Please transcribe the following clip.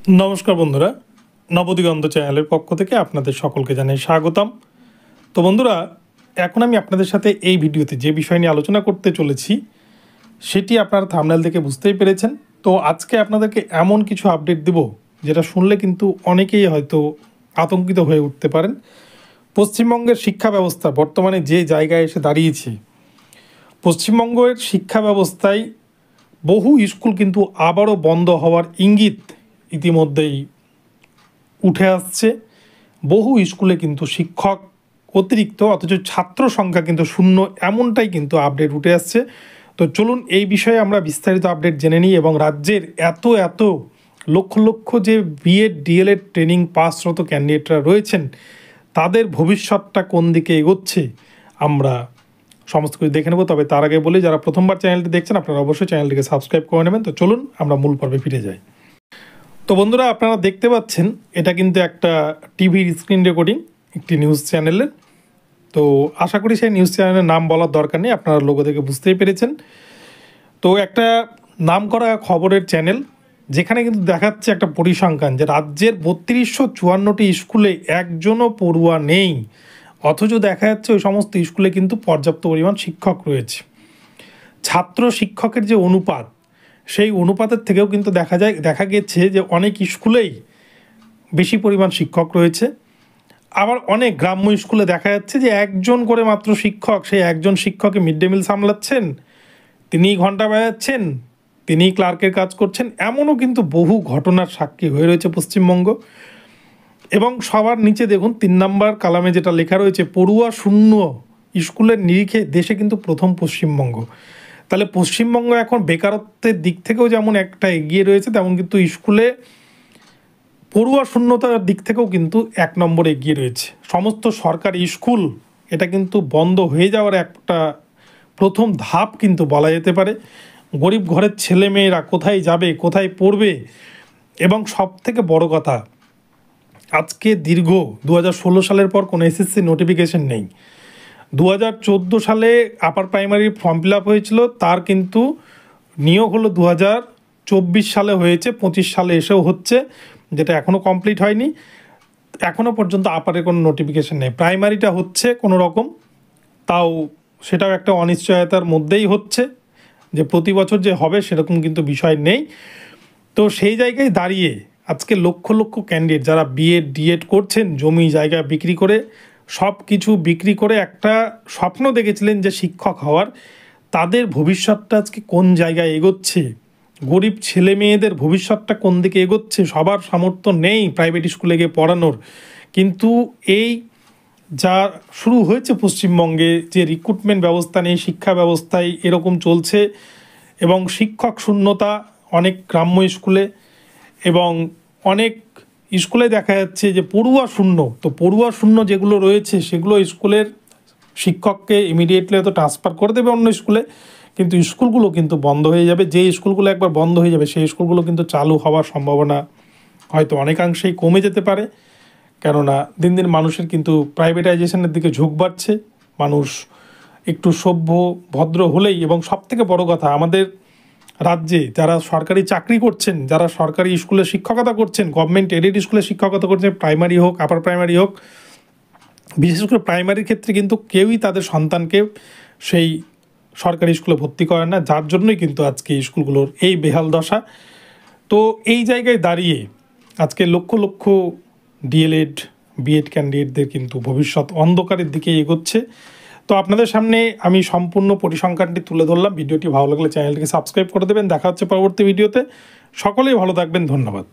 नमस्कार बंधुरा नवदिगंत चैनल पक्ष থেকে আপনাদের সকলকে জানাই স্বাগতম। তো বন্ধুরা এখন আমি আপনাদের সাথে এই ভিডিওতে যে বিষয় নিয়ে আলোচনা করতে চলেছি সেটি আপনারা থাম্বনেল থেকে বুঝতেই পেরেছেন। তো আজকে আপনাদেরকে এমন কিছু আপডেট দেব যেটা শুনলে কিন্তু অনেকেই হয়তো আতঙ্কিত হয়ে উঠতে পারেন। পশ্চিমবঙ্গের শিক্ষা ব্যবস্থা বর্তমানে যে জায়গায় এসে দাঁড়িয়েছে, পশ্চিমবঙ্গের শিক্ষা ব্যবস্থায় বহু স্কুল কিন্তু আবারও বন্ধ হওয়ার ইঙ্গিত ইতিমধ্যেই উঠে আসছে। বহু স্কুলে কিন্তু শিক্ষক অতিরিক্ত অথচ ছাত্র সংখ্যা কিন্তু শূন্য, এমনটাই কিন্তু আপডেট উঠে আসছে। তো চলুন এই বিষয়ে আমরা বিস্তারিত আপডেট জেনে নিই এবং রাজ্যের এত লক্ষ লক্ষ যে বিএড ডিএলএড ট্রেনিং পাসরত ক্যান্ডিডেটরা রয়েছেন তাদের ভবিষ্যৎটা কোন দিকে এগোচ্ছে আমরা সমস্ত কিছু দেখে নেব। তবে তার আগে বলি, যারা প্রথমবার চ্যানেলটি দেখছেন আপনারা অবশ্যই চ্যানেলটিকে সাবস্ক্রাইব করে নেবেন। তো চলুন আমরা মূল পর্বে ফিরে যাই। তো বন্ধুরা আপনারা দেখতে পাচ্ছেন এটা কিন্তু একটা টিভির স্ক্রিন রেকর্ডিং একটি নিউজ চ্যানেলের। তো আশা করি সেই নিউজ চ্যানেলের নাম বলার দরকার নেই, আপনারা লোগো দেখে বুঝতেই পেরেছেন। তো একটা নামকরা খবরের চ্যানেল যেখানে কিন্তু দেখাচ্ছে একটা পরিসংখ্যান যে রাজ্যের 3254টি স্কুলে একজনও পড়ুয়া নেই, অথচ দেখা যাচ্ছে ওই সমস্ত স্কুলে কিন্তু পর্যাপ্ত পরিমাণ শিক্ষক রয়েছে। ছাত্র শিক্ষকের যে অনুপাত, সেই অনুপাতের থেকেও কিন্তু দেখা গেছে যে অনেক স্কুলেই বেশি পরিমাণ শিক্ষক রয়েছে। আবার অনেক গ্রাম্য স্কুলে দেখা যাচ্ছে যে একজন করে মাত্র শিক্ষক, সেই একজন শিক্ষকই মিড ডে মিল সামলাচ্ছেন, তিনিই ঘন্টা বাজাচ্ছেন, তিনিই ক্লার্কের কাজ করছেন। এমনও কিন্তু বহু ঘটনার সাক্ষী হয়ে রয়েছে পশ্চিমবঙ্গ। এবং সবার নিচে দেখুন 3 নম্বর কালামে যেটা লেখা রয়েছে, পড়ুয়া শূন্য স্কুলের নিরিখে দেশে কিন্তু প্রথম পশ্চিমবঙ্গ। তাহলে পশ্চিমবঙ্গ এখন বেকারত্বের দিক থেকেও যেমন একটা এগিয়ে রয়েছে, তেমন কিন্তু স্কুলে পড়ুয়া শূন্যতার দিক থেকেও কিন্তু 1 নম্বরে এগিয়ে রয়েছে। সমস্ত সরকারি স্কুল এটা কিন্তু বন্ধ হয়ে যাওয়ার একটা প্রথম ধাপ কিন্তু বলা যেতে পারে। গরিব ঘরের ছেলেমেয়েরা কোথায় যাবে, কোথায় পড়বে? এবং সবথেকে বড় কথা, আজকে দীর্ঘ 2016 সালের পর কোনো এসএসসি নোটিফিকেশন নেই। 2014 সালে upper primary form fill up হয়েছিল, তার কিন্তু নিয়োগ হলো 2024 সালে হয়েছে, 25 সালে এসেও হচ্ছে, যেটা এখনও কমপ্লিট হয়নি। এখনও পর্যন্ত আপারের কোনো নোটিফিকেশন নেই। প্রাইমারিটা হচ্ছে কোনো রকম, তাও সেটাও একটা অনিশ্চয়তার মধ্যেই হচ্ছে, যে প্রতি বছর যে হবে সেরকম কিন্তু বিষয় নেই। তো সেই জায়গায় দাঁড়িয়ে আজকে লক্ষ লক্ষ ক্যান্ডিডেট যারা বিএড ডিএড করছেন, জমি জায়গা বিক্রি করে, সব কিছু বিক্রি করে একটা স্বপ্ন দেখেছিলেন যে শিক্ষক হওয়ার, তাদের ভবিষ্যৎটা আজকে কোন জায়গায় এগোচ্ছে, গরিব ছেলে মেয়েদের ভবিষ্যৎটা কোন দিকে এগোচ্ছে। সবার সামর্থ্য নেই প্রাইভেট স্কুলে গিয়ে পড়ানোর, কিন্তু এই যা শুরু হয়েছে পশ্চিমবঙ্গে, যে রিক্রুটমেন্ট ব্যবস্থা নেই, শিক্ষা ব্যবস্থায় এরকম চলছে এবং শিক্ষক শূন্যতা অনেক গ্রাম্য স্কুলে এবং অনেক স্কুলে দেখা যাচ্ছে যে পড়ুয়া শূন্য। তো পড়ুয়া শূন্য যেগুলো রয়েছে সেগুলো স্কুলের শিক্ষককে ইমিডিয়েটলি হয়তো ট্রান্সফার করে দেবে অন্য স্কুলে, কিন্তু স্কুলগুলো কিন্তু বন্ধ হয়ে যাবে। যে স্কুলগুলো একবার বন্ধ হয়ে যাবে সেই স্কুলগুলো কিন্তু চালু হওয়ার সম্ভাবনা হয়তো অনেকাংশেই কমে যেতে পারে, কেননা দিন দিন মানুষের কিন্তু প্রাইভেটাইজেশনের দিকে ঝোঁক বাড়ছে। মানুষ একটু সভ্য ভদ্র হলেই, এবং সবথেকে বড় কথা, আমাদের রাজ্যে যারা সরকারি চাকরি করছেন, যারা সরকারি স্কুলে শিক্ষকতা করছেন, গভর্নমেন্ট এডেড স্কুলে শিক্ষকতা করছেন, প্রাইমারি হোক আপার প্রাইমারি হোক, বিশেষ করে প্রাইমারির ক্ষেত্রে কিন্তু কেউই তাদের সন্তানকে সেই সরকারি স্কুলে ভর্তি করেন না, যার জন্যই কিন্তু আজকে স্কুলগুলোর এই বেহাল দশা। তো এই জায়গায় দাঁড়িয়ে আজকে লক্ষ লক্ষ ডিএলএড বিএড ক্যান্ডিডেটদের কিন্তু ভবিষ্যৎ অন্ধকারের দিকে এগোচ্ছে। তো আপনাদের সামনে আমি সম্পূর্ণ পরিসংখ্যানটি তুলে ধরলাম। ভিডিওটি ভালো লাগলে চ্যানেলটিকে সাবস্ক্রাইব করে দেবেন। দেখা হচ্ছে পরবর্তী ভিডিওতে। সকলেই ভালো থাকবেন, ধন্যবাদ।